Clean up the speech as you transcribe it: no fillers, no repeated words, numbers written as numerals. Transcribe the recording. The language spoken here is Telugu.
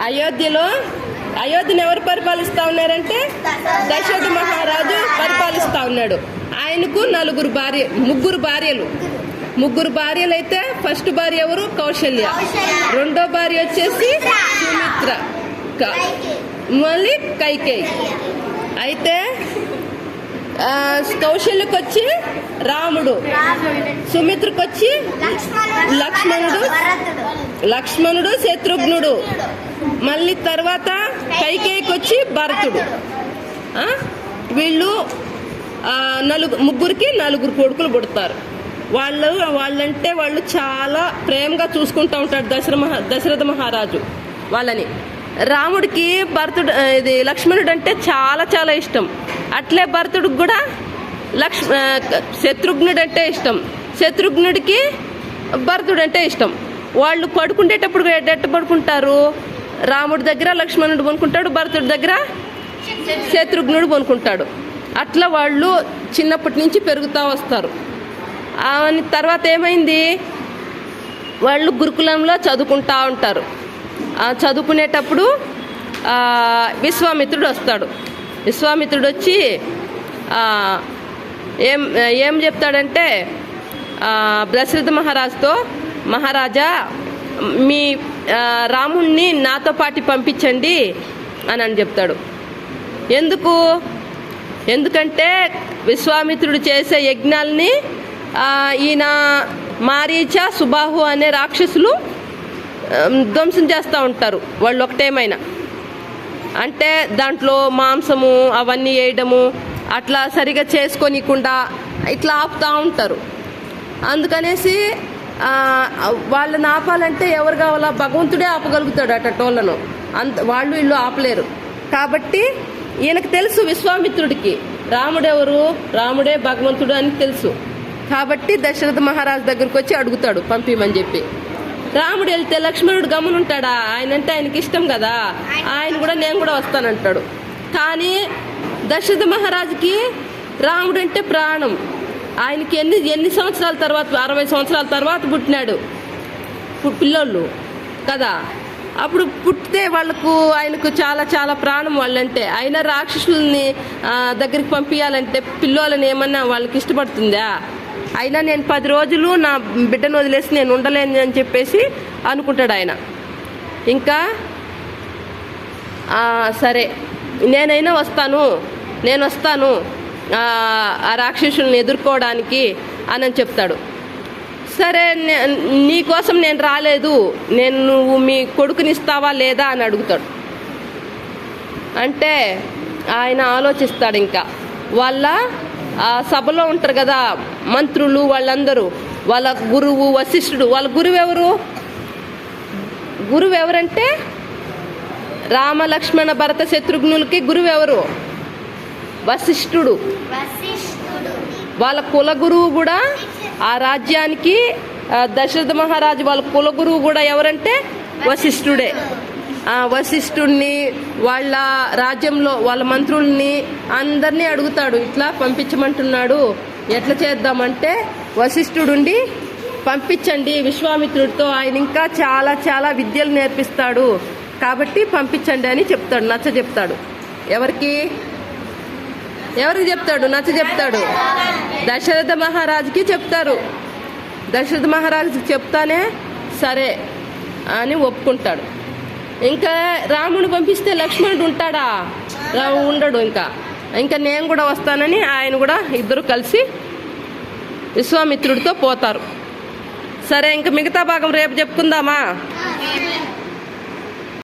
అయోధ్యను ఎవరు పరిపాలిస్తా ఉన్నారంటే దశరథ మహారాజు పరిపాలిస్తా ఉన్నాడు. ఆయనకు ముగ్గురు భార్యలు అయితే ఫస్ట్ భార్య ఎవరు? కౌశల్య. రెండో భార్య వచ్చేసి సుమిత్ర, మళ్ళీ కైకేయి. అయితే కౌశల్యకు వచ్చి రాముడు, సుమిత్రకు వచ్చి లక్ష్మణుడు శత్రుఘ్నుడు, మళ్ళీ తర్వాత కైకేయికి వచ్చి భరతుడు. వీళ్ళు ముగ్గురికి నలుగురు కొడుకులు పుడతారు. వాళ్ళంటే వాళ్ళు చాలా ప్రేమగా చూసుకుంటూ ఉంటాడు దశరథ మహారాజు వాళ్ళని. రాముడికి లక్ష్మణుడు అంటే చాలా చాలా ఇష్టం. అట్లే భరతుడికి కూడా శత్రుఘ్నుడు అంటే ఇష్టం. శత్రుఘ్నుడికి భరతుడు అంటే ఇష్టం. వాళ్ళు పడుకునేటప్పుడు ఎట్ట పడుకుంటారు? రాముడి దగ్గర లక్ష్మణుడు పనుకుంటాడు, భరతుడి దగ్గర శత్రుఘ్నుడు పనుకుంటాడు. అట్లా వాళ్ళు చిన్నప్పటి నుంచి పెరుగుతూ వస్తారు. తర్వాత ఏమైంది? వాళ్ళు గురుకులంలో చదువుకుంటూ ఉంటారు. చదువుకునేటప్పుడు విశ్వామిత్రుడు వస్తాడు. విశ్వామిత్రుడు వచ్చి ఏం చెప్తాడంటే దశరథ మహారాజుతో, మహారాజా మీ రాముణ్ణి నాతో పాటు పంపించండి అని చెప్తాడు. ఎందుకంటే విశ్వామిత్రుడు చేసే యజ్ఞాలని ఈయన మారీచ, సుబాహు అనే రాక్షసులు ధ్వంసం చేస్తూ ఉంటారు. వాళ్ళు ఒకటేమైనా అంటే దాంట్లో మాంసము అవన్నీ వేయడము అట్లా సరిగా చేసుకోనికుండా ఇట్లా ఆపుతూ ఉంటారు. అందుకనేసి వాళ్ళని ఆపాలంటే ఎవరు కావాలా? భగవంతుడే ఆపగలుగుతాడు అటోళ్ళను. వాళ్ళు వీళ్ళు ఆపలేరు. కాబట్టి ఈయనకు తెలుసు విశ్వామిత్రుడికి రాముడే భగవంతుడు అని తెలుసు. కాబట్టి దశరథ మహారాజు దగ్గరికి వచ్చి అడుగుతాడు పంపిమని చెప్పి. రాముడు వెళ్తే లక్ష్మణుడు గమనుంటాడా? ఆయనంటే ఆయనకి ఇష్టం కదా, ఆయన కూడా నేను కూడా వస్తానంటాడు. కానీ దశరథ మహారాజుకి రాముడు అంటే ప్రాణం. ఆయనకి ఎన్ని సంవత్సరాల తర్వాత, 60 సంవత్సరాల తర్వాత పుట్టినాడు పిల్లోళ్ళు కదా. అప్పుడు పుట్టితే ఆయనకు చాలా చాలా ప్రాణం వాళ్ళంటే. అయినా రాక్షసుల్ని దగ్గరికి పంపించాలంటే పిల్లోళ్ళని ఏమన్నా వాళ్ళకి ఇష్టపడుతుందా? అయినా నేను 10 రోజులు నా బిడ్డను వదిలేసి నేను ఉండలేను అని చెప్పేసి అనుకుంటాడు ఆయన. ఇంకా సరే నేను వస్తాను ఆ రాక్షసుల్ని ఎదుర్కోవడానికి అని చెప్తాడు. సరే నీకోసం నేను రాలేదు, నువ్వు మీ కొడుకుని ఇస్తావా లేదా అని అడుగుతాడు. అంటే ఆయన ఆలోచిస్తాడు. ఇంకా వాళ్ళ సభలో ఉంటారు కదా మంత్రులు, వాళ్ళందరూ, వాళ్ళ గురువు వశిష్ఠుడు. వాళ్ళ గురువు ఎవరంటే రామ లక్ష్మణ భరత శత్రుఘ్నులకి గురువు ఎవరు? వశిష్ఠుడు. వాళ్ళ కులగురువు కూడా ఆ రాజ్యానికి దశరథ మహారాజు వాళ్ళ కులగురువు కూడా ఎవరంటే వశిష్ఠుడే. వశిష్ఠుడిని, వాళ్ళ రాజ్యంలో వాళ్ళ మంత్రుల్ని అందరినీ అడుగుతాడు, ఇట్లా పంపించమంటున్నాడు, ఎట్లా చేద్దామంటే వశిష్ఠుడుండి పంపించండి విశ్వామిత్రుడితో, ఆయన ఇంకా చాలా చాలా విద్యలు నేర్పిస్తాడు కాబట్టి పంపించండి అని చెప్తాడు, నచ్చ చెప్తాడు. ఎవరికి చెప్తాడు? నచ్చ చెప్తాడు. దశరథ మహారాజుకి చెప్తారు. దశరథ మహారాజుకి చెప్తానే సరే అని ఒప్పుకుంటాడు. ఇంకా రాముడు పంపిస్తే లక్ష్మణుడు ఉంటాడా? ఉండడు. ఇంకా నేను కూడా వస్తానని ఆయన కూడా ఇద్దరు కలిసి విశ్వామిత్రుడితో పోతారు. సరే, ఇంకా మిగతా భాగం రేపు చెప్పుకుందామా?